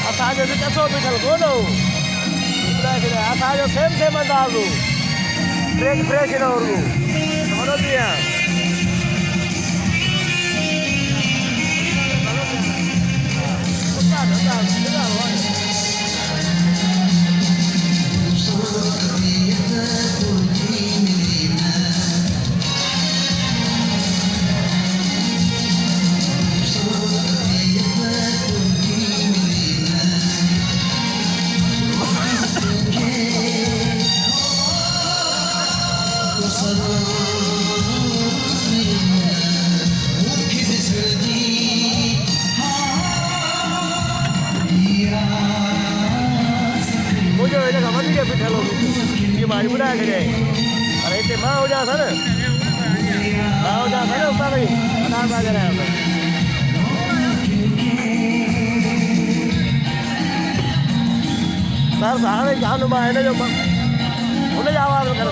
Asaja kita so bital gono. Kita asaja same andalu. Fresh na urgu. Mana dia? Mujo ini kapan juga pindah loh, gimana mudah gini? Ada itu mau jangan sana, mau jangan sana ustaz lagi, ada apa aja nih? Sar sahane jangan lupa ini cuma, udah jawab kan?